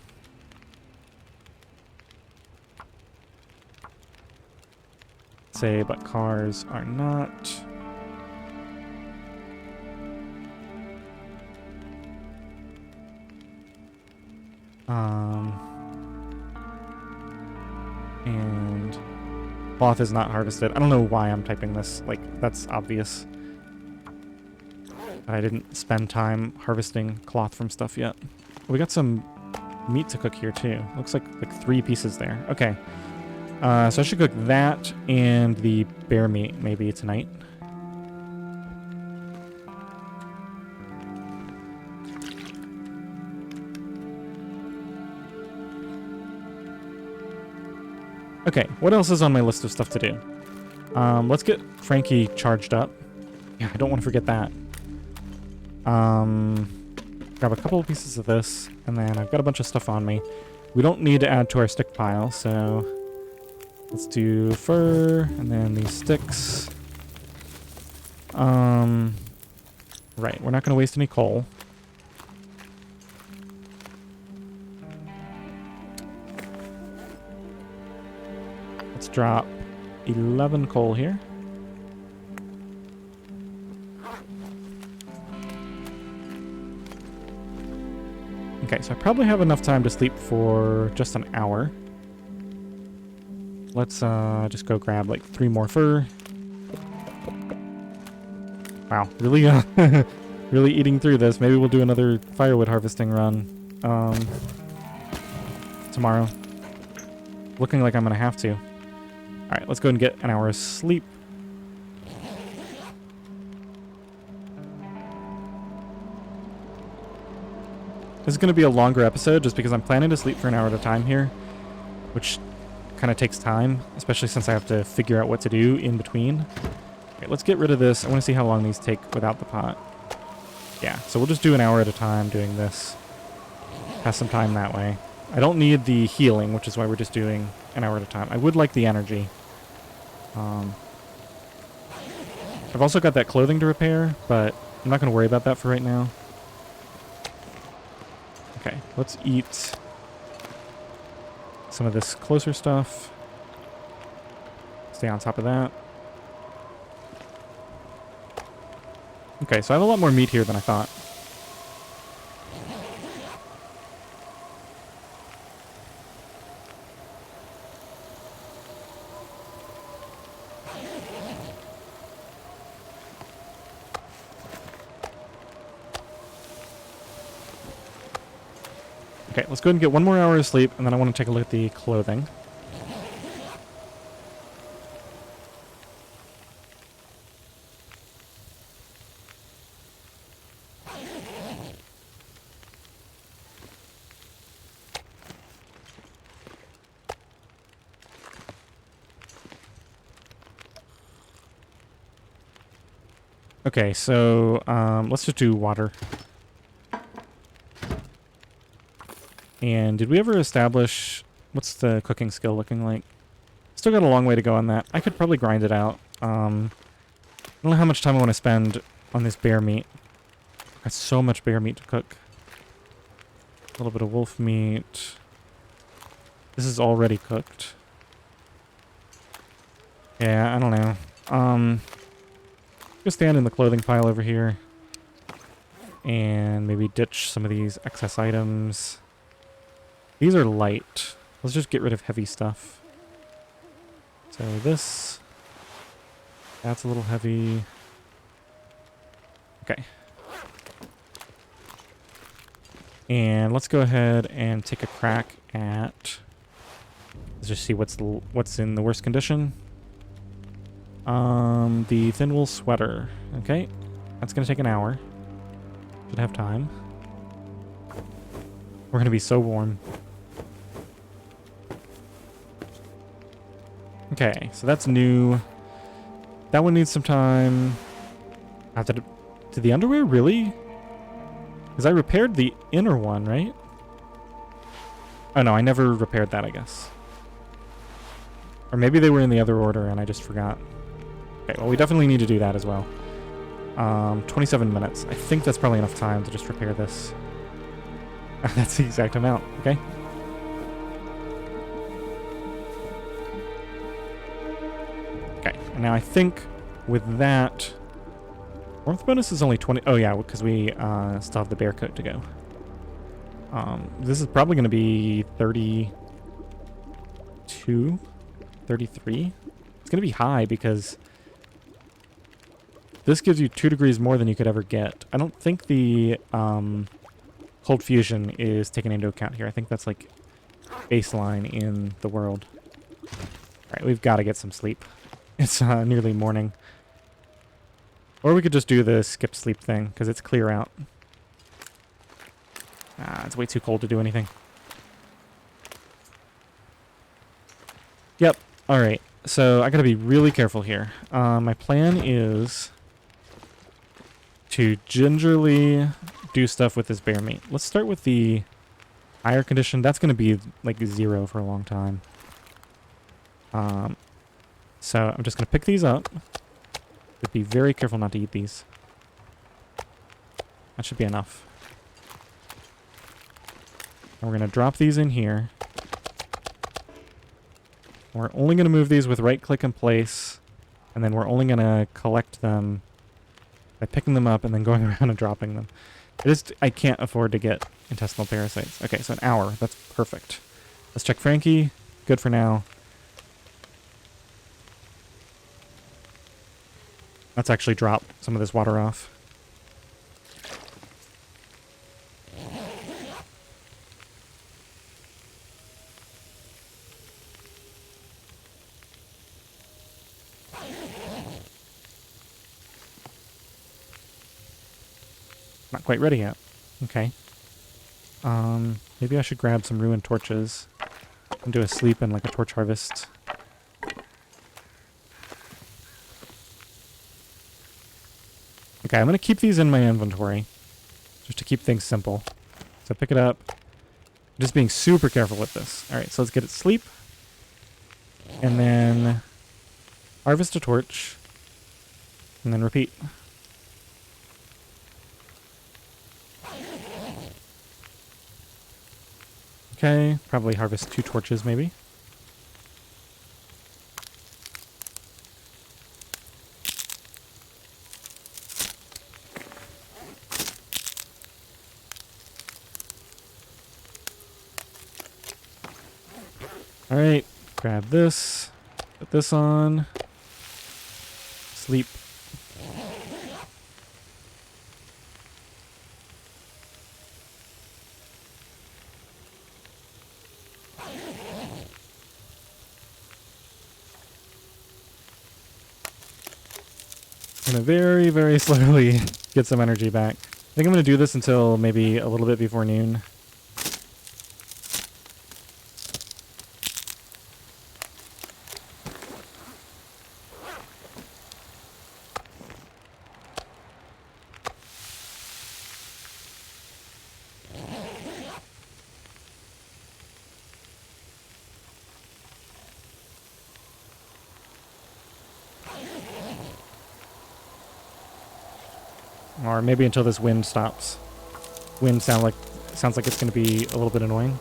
Say, but cars are not. And cloth is not harvested. I don't know why I'm typing this. Like, that's obvious. I didn't spend time harvesting cloth from stuff yet. We got some meat to cook here too. Looks like 3 pieces there. Okay. So I should cook that and the bear meat maybe tonight. Okay, what else is on my list of stuff to do? Let's get Frankie charged up. Yeah, I don't want to forget that. Grab a couple of pieces of this, and then I've got a bunch of stuff on me. We don't need to add to our stick pile, so let's do fur, and then these sticks. Right, we're not going to waste any coal. Let's drop 11 coal here. Okay, so I probably have enough time to sleep for just an hour. Let's just go grab like 3 more fur. Wow, really really eating through this. Maybe we'll do another firewood harvesting run tomorrow. Looking like I'm gonna have to. Alright, let's go ahead and get an hour of sleep. This is going to be a longer episode just because I'm planning to sleep for an hour at a time here, which kind of takes time, especially since I have to figure out what to do in between. Okay, let's get rid of this. I want to see how long these take without the pot. Yeah, so we'll just do an hour at a time doing this. Pass some time that way. I don't need the healing, which is why we're just doing an hour at a time. I would like the energy. I've also got that clothing to repair, but I'm not going to worry about that for right now. Okay, let's eat some of this closer stuff. Stay on top of that. Okay, so I have a lot more meat here than I thought. Okay, let's go ahead and get one more hour of sleep, and then I want to take a look at the clothing. Okay, so let's just do water. And did we ever establish what's the cooking skill looking like? Still got a long way to go on that. I could probably grind it out. I don't know how much time I want to spend on this bear meat. Got so much bear meat to cook. A little bit of wolf meat. This is already cooked. Yeah, I don't know. Just stand in the clothing pile over here. And maybe ditch some of these excess items. These are light. Let's just get rid of heavy stuff. So this... That's a little heavy. Okay. And let's go ahead and take a crack at... Let's just see what's in the worst condition. The thin wool sweater. Okay. That's going to take an hour. Should have time. We're going to be so warm. Okay, so that's new. That one needs some time. Did the underwear really? Because I repaired the inner one, right? Oh no, I never repaired that, I guess. Or maybe they were in the other order and I just forgot. Okay, well we definitely need to do that as well. 27 minutes. I think that's probably enough time to just repair this. That's the exact amount, okay? Okay, and now I think with that... Warmth bonus is only 20... Oh yeah, because we still have the bear coat to go. This is probably going to be 32? 33? It's going to be high because... This gives you 2 degrees more than you could ever get. I don't think the cold fusion is taken into account here. I think that's like baseline in the world. Alright, we've got to get some sleep. It's nearly morning. Or we could just do the skip sleep thing, because it's clear out. It's way too cold to do anything. Yep, alright. So I gotta be really careful here. My plan is to gingerly do stuff with this bear meat. Let's start with the higher condition. That's gonna be like 0 for a long time. So I'm just gonna pick these up. But be very careful not to eat these. That should be enough. And we're going to drop these in here. We're only going to move these with right-click in place. And then we're only going to collect them by picking them up and then going around and dropping them. I can't afford to get intestinal parasites. Okay, so an hour. That's perfect. Let's check Frankie. Good for now. Let's actually drop some of this water off. Not quite ready yet. Okay. Maybe I should grab some ruined torches and do a sleep and like a torch harvest. Okay, I'm going to keep these in my inventory just to keep things simple. So pick it up. I'm just being super careful with this. All right, so let's get it sleep. And then harvest a torch. And then repeat. Okay, probably harvest 2 torches maybe. Alright, grab this, put this on, sleep. I'm gonna very, very slowly get some energy back. I think I'm gonna do this until maybe a little bit before noon. Or maybe until this wind stops. Wind sounds like it's going to be a little bit annoying.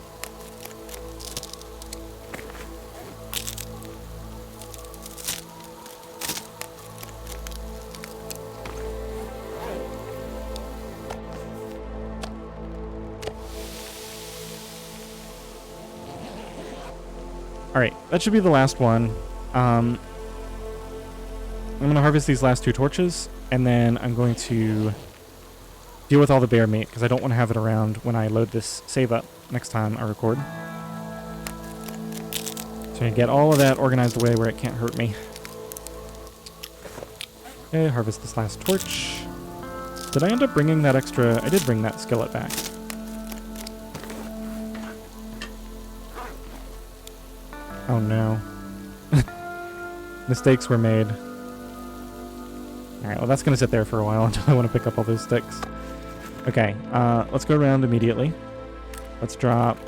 All right, that should be the last one. I'm going to harvest these last 2 torches, and then I'm going to deal with all the bear meat, because I don't want to have it around when I load this save up next time I record. So I get all of that organized away where it can't hurt me. Okay, harvest this last torch. Did I end up bringing that extra? I did bring that skillet back. Oh no. Mistakes were made. Alright, well that's going to sit there for a while until I want to pick up all those sticks. Okay, let's go around immediately. Let's drop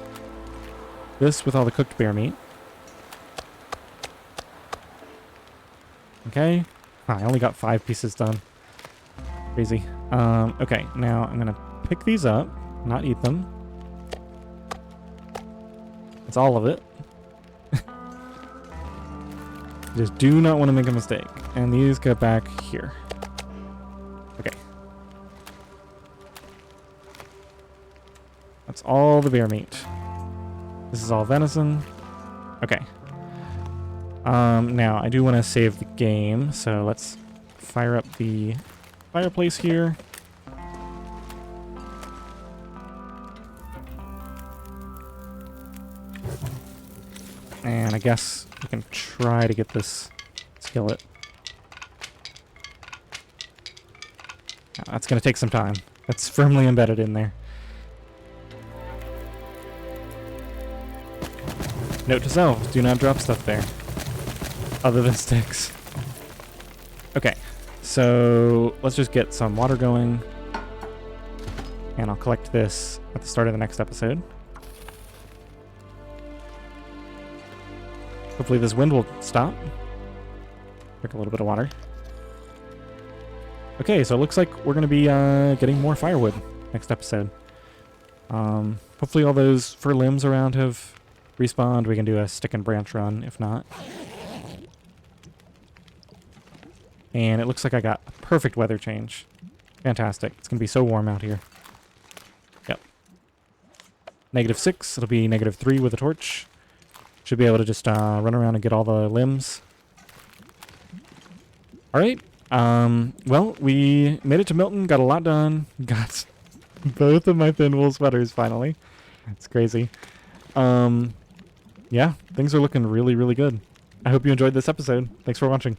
this with all the cooked bear meat. Okay. I only got 5 pieces done. Crazy. Okay, now I'm going to pick these up, not eat them. That's all of it. Just do not want to make a mistake. And these go back here. Okay. That's all the bear meat. This is all venison. Okay. Now, I do want to save the game, so let's fire up the fireplace here. And I guess we can try to get this skillet. Oh, that's going to take some time. That's firmly embedded in there. Note to self, do not drop stuff there. Other than sticks. Okay, so let's just get some water going. And I'll collect this at the start of the next episode. Hopefully this wind will stop. Drink a little bit of water. Okay, so it looks like we're going to be getting more firewood next episode. Hopefully all those fir limbs around have respawned. We can do a stick and branch run, if not. And it looks like I got a perfect weather change. Fantastic. It's going to be so warm out here. Yep. -6. It'll be -3 with a torch. Should be able to just run around and get all the limbs. Alright. Well, we made it to Milton. Got a lot done. Got both of my thin wool sweaters finally. It's crazy. Yeah, things are looking really, really good. I hope you enjoyed this episode. Thanks for watching.